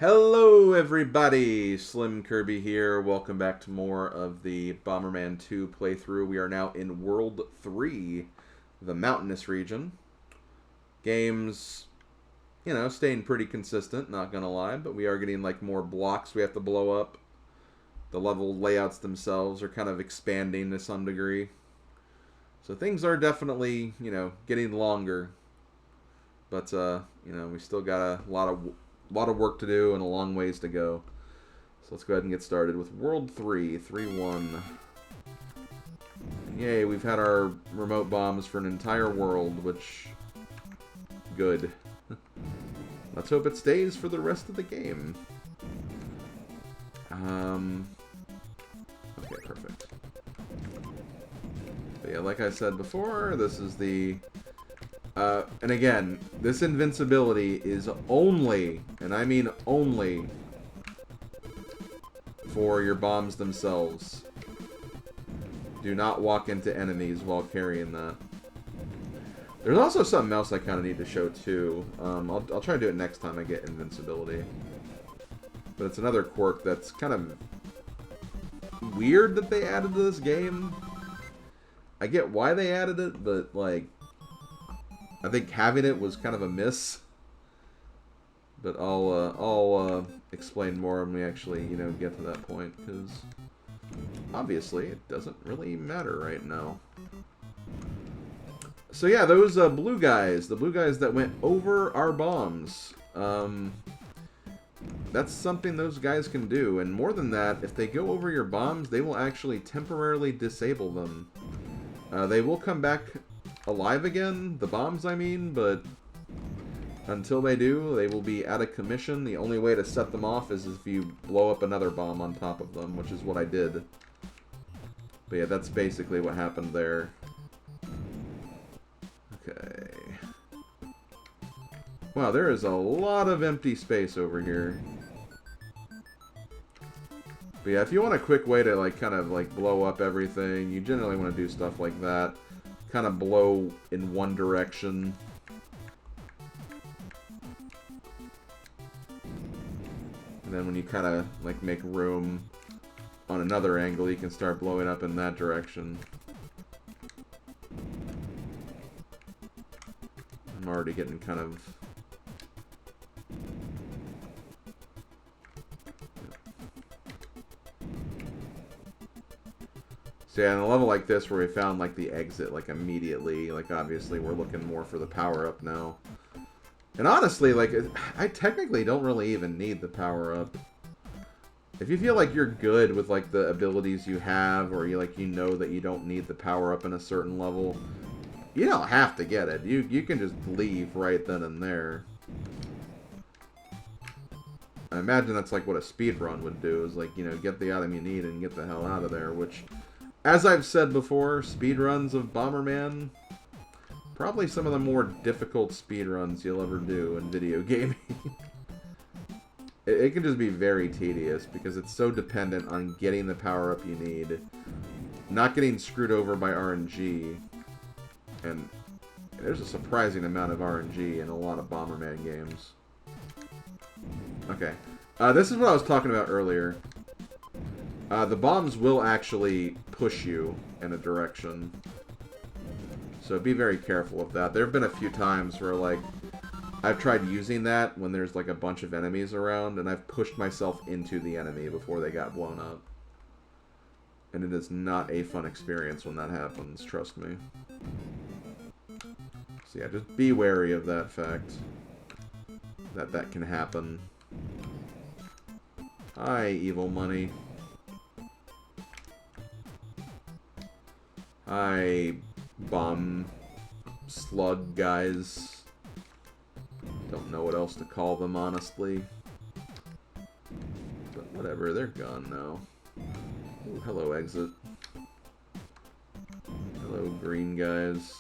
Hello everybody, SlimKirby here. Welcome back to more of the Bomberman 2 playthrough. We are now in World 3, the mountainous region. Game's, staying pretty consistent, not gonna lie, but we are getting like more blocks we have to blow up. The level layouts themselves are kind of expanding to some degree. So things are definitely, getting longer. But, we still got a lot of work to do and a long ways to go. So let's go ahead and get started with World 3, 3-1. Yay, we've had our remote bombs for an entire world, which... good. Let's hope it stays for the rest of the game. Okay, perfect. But yeah, like I said before, this is the... and again, this invincibility is only, and I mean only, for your bombs themselves. Do not walk into enemies while carrying that. There's also something else I kind of need to show too. I'll try to do it next time I get invincibility. But it's another quirk that's kind of weird that they added to this game. I get why they added it, but like... I think having it was kind of a miss, but I'll explain more when we actually, get to that point, because obviously it doesn't really matter right now. So yeah, those blue guys, the blue guys that went over our bombs, that's something those guys can do, and more than that, if they go over your bombs, they will actually temporarily disable them. They will come back alive again, the bombs I mean, but until they do, they will be out of commission. The only way to set them off is if you blow up another bomb on top of them, which is what I did. But yeah, that's basically what happened there. Okay. Wow, there is a lot of empty space over here. But yeah, if you want a quick way to blow up everything, you generally want to do stuff like that. Kind of blow in one direction. And then when you kind of make room on another angle, you can start blowing up in that direction. I'm already getting kind of... So yeah, in a level like this where we found the exit immediately, obviously we're looking more for the power-up now. And honestly, I technically don't really even need the power-up. If you feel like you're good with the abilities you have, or you know that you don't need the power-up in a certain level, you don't have to get it. You can just leave right then and there. I imagine that's what a speedrun would do, is get the item you need and get the hell out of there, which... As I've said before, speedruns of Bomberman, probably some of the more difficult speedruns you'll ever do in video gaming. It can just be very tedious, because it's so dependent on getting the power-up you need, not getting screwed over by RNG, and there's a surprising amount of RNG in a lot of Bomberman games. Okay, this is what I was talking about earlier. The bombs will actually push you in a direction. So be very careful of that. There have been a few times where, I've tried using that when there's, a bunch of enemies around, and I've pushed myself into the enemy before they got blown up. And it is not a fun experience when that happens, trust me. So yeah, just be wary of that fact. That can happen. Hi, evil money. Hi, bomb slug guys. Don't know what else to call them, honestly. But whatever, they're gone now. Ooh, hello, exit. Hello, green guys.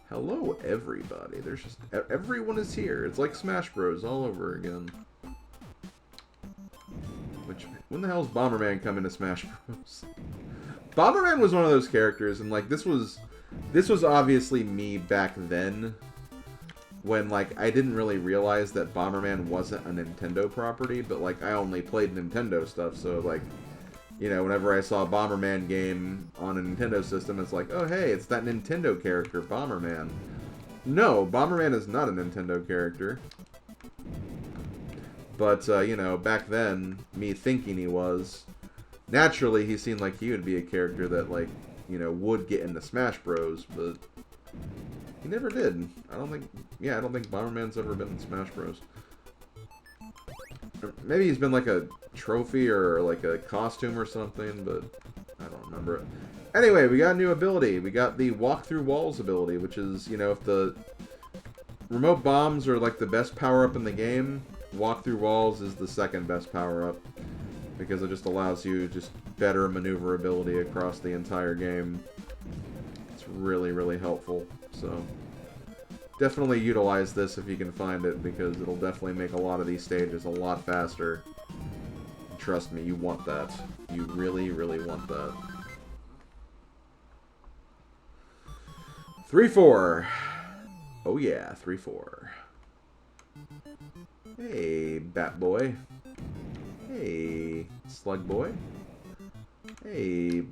Hello, everybody. There's just... everyone is here. It's like Smash Bros. All over again. Which... when the hell's Bomberman come into Smash Bros? Bomberman was one of those characters, and this was obviously me back then. when, like, I didn't really realize that Bomberman wasn't a Nintendo property, but, like, I only played Nintendo stuff, so, like, you know, whenever I saw a Bomberman game on a Nintendo system, it's like, oh, hey, it's that Nintendo character, Bomberman. No, Bomberman is not a Nintendo character. But, you know, back then, me thinking he was, naturally, he seemed like he would be a character that, like, you know, would get into Smash Bros, but he never did. I don't think Bomberman's ever been in Smash Bros. Or maybe he's been like a trophy or like a costume or something, but I don't remember it. Anyway, we got a new ability. We got the walk through walls ability, which is, you know, if the remote bombs are like the best power-up in the game, walk through walls is the second best power-up, because it just allows you just better maneuverability across the entire game. It's really, really helpful. So definitely utilize this if you can find it, because it'll definitely make a lot of these stages a lot faster. Trust me, you want that. You really, really want that. 3-4. Oh yeah, 3-4. Hey, Bat Boy. Hey, Slug Boy. Hey,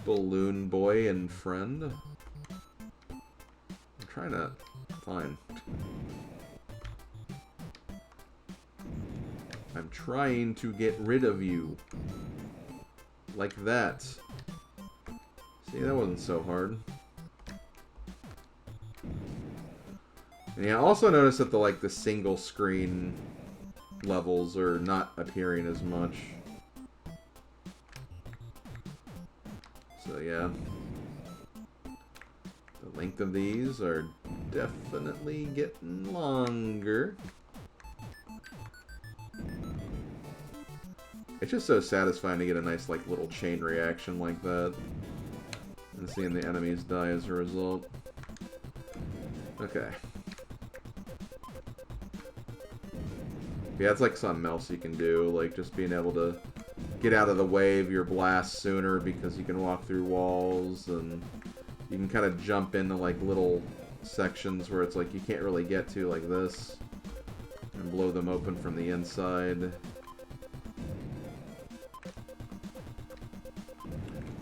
Balloon Boy and friend. I'm trying to... Fine. I'm trying to get rid of you. Like that. See, that wasn't so hard. And yeah, I also noticed that the single screen levels are not appearing as much. So yeah. The length of these are definitely getting longer. It's just so satisfying to get a nice little chain reaction like that. And seeing the enemies die as a result. Okay. Yeah, it's like something else you can do, like just being able to get out of the way of your blast sooner because you can walk through walls, and you can kind of jump into little sections where it's you can't really get to, like this, and blow them open from the inside.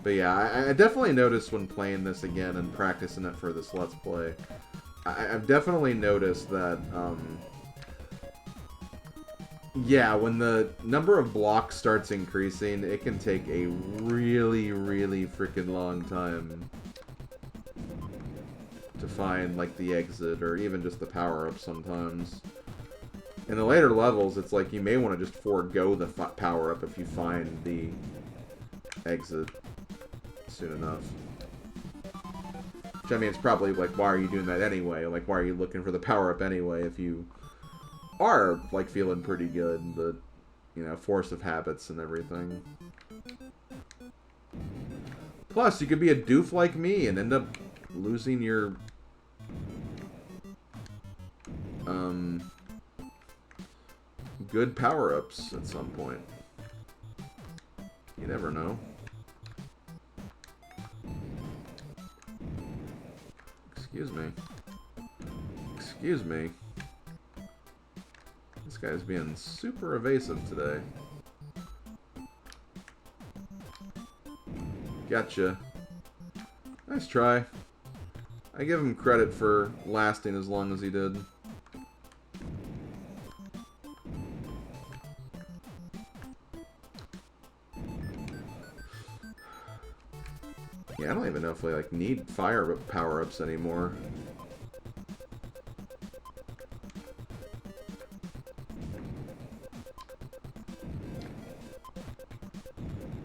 But yeah, I definitely noticed when playing this again and practicing it for this Let's Play, I've definitely noticed that, yeah, when the number of blocks starts increasing, it can take a really, really freaking long time to find, the exit, or even just the power-up sometimes. In the later levels, it's you may want to just forego the power-up if you find the exit soon enough. Which, I mean, it's probably, why are you doing that anyway? Why are you looking for the power-up anyway if you are, feeling pretty good, but, you know, force of habits and everything. Plus, you could be a doof like me and end up losing your, good power-ups at some point. You never know. Excuse me. Excuse me. This guy's being super evasive today. Gotcha. Nice try. I give him credit for lasting as long as he did. Yeah, I don't even know if we need fire power-ups anymore.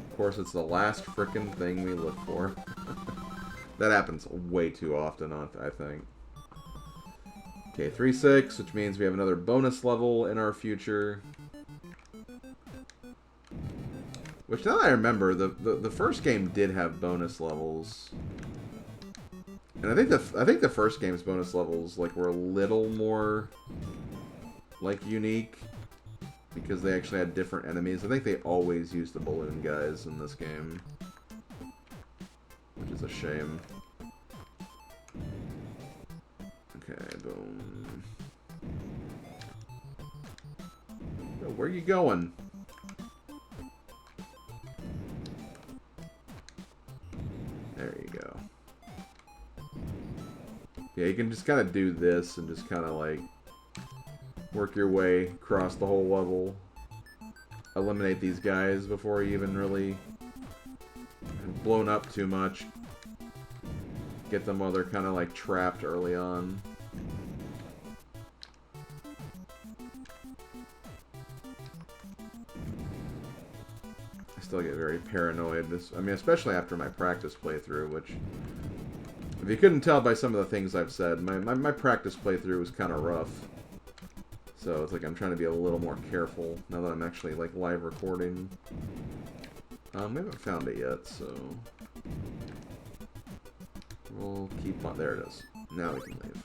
Of course, it's the last frickin' thing we look for. That happens way too often, I think. Okay, 3-6, which means we have another bonus level in our future. Which, now that I remember, the first game did have bonus levels. And I think the first game's bonus levels were a little more unique, because they actually had different enemies. I think they always used the balloon guys in this game, which is a shame. Okay, Okay, boom. Yo, where you going? There you go. Yeah, you can just kind of do this and just kind of like work your way across the whole level. Eliminate these guys before you even really have blown up too much. Get them while they're kind of like trapped early on. I still get very paranoid. I mean, especially after my practice playthrough, which, if you couldn't tell by some of the things I've said, my practice playthrough was kind of rough. So it's like I'm trying to be a little more careful now that I'm actually like live recording. We haven't found it yet, so we'll keep on. There it is. Now we can leave.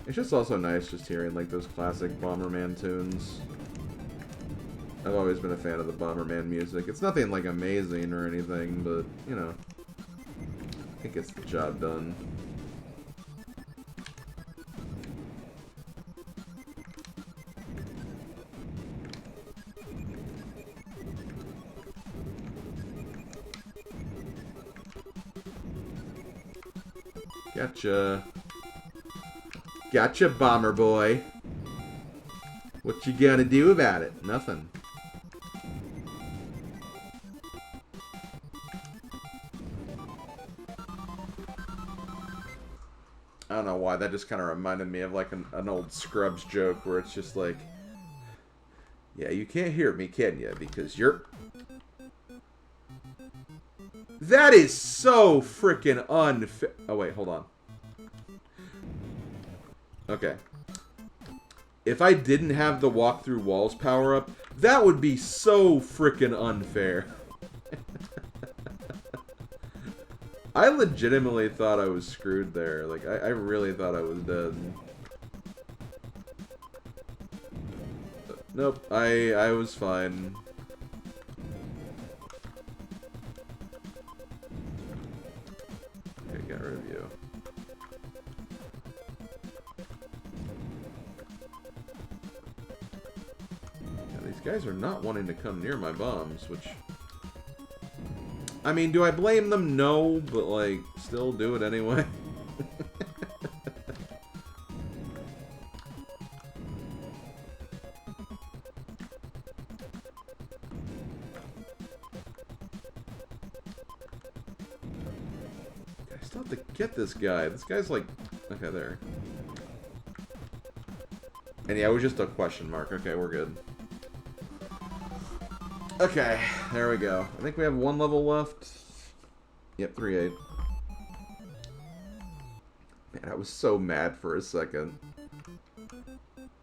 It's just also nice just hearing like those classic Bomberman tunes. I've always been a fan of the Bomberman music. It's nothing like amazing or anything, but you know, I think it's the job done. Gotcha. Gotcha, Bomber Boy. What you gonna do about it? Nothing. I don't know why, that just kind of reminded me of like an old Scrubs joke where it's just like, yeah, you can't hear me, can you? Because you're... That is so freaking unfair. Oh, wait, hold on. Okay. If I didn't have the walk through walls power up, that would be so freaking unfair. I legitimately thought I was screwed there. Like, I really thought I was dead. Nope, I was fine. Okay, got rid of you. Yeah, these guys are not wanting to come near my bombs, which... I mean, do I blame them? No, but, like, still do it anyway. I still have to get this guy. This guy's, like... Okay, there. And yeah, it was just a question mark. Okay, we're good. Okay, there we go. I think we have one level left. Yep, 3-8. Man, I was so mad for a second.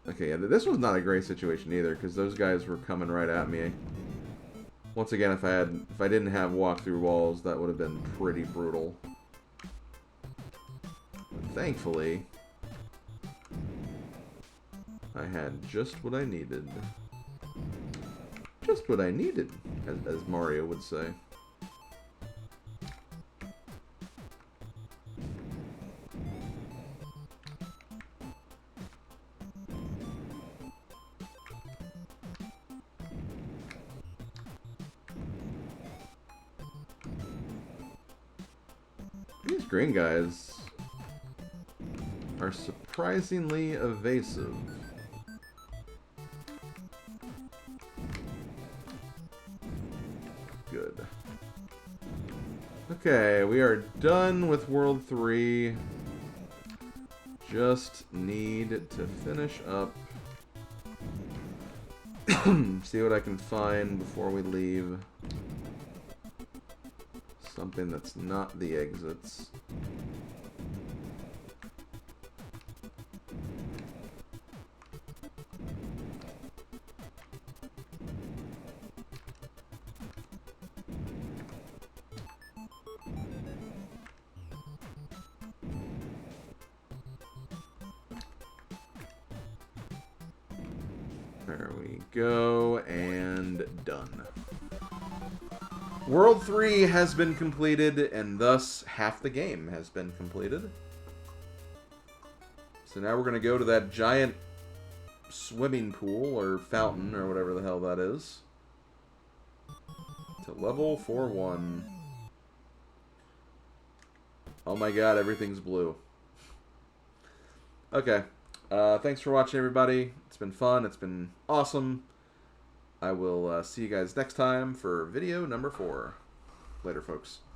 Okay, yeah, this was not a great situation either, because those guys were coming right at me. Once again, if I didn't have walk through walls, that would have been pretty brutal. But thankfully, I had just what I needed. Just what I needed, as Mario would say. These green guys are surprisingly evasive. Good. Okay, we are done with World 3. Just need to finish up. See what I can find before we leave. Something that's not the exits. There we go, and done. World 3 has been completed, and thus half the game has been completed. So now we're going to go to that giant swimming pool, or fountain, or whatever the hell that is. To level 4-1. Oh my god, everything's blue. Okay. Thanks for watching, everybody. It's been fun. It's been awesome. I will see you guys next time for video number 4. Later, folks.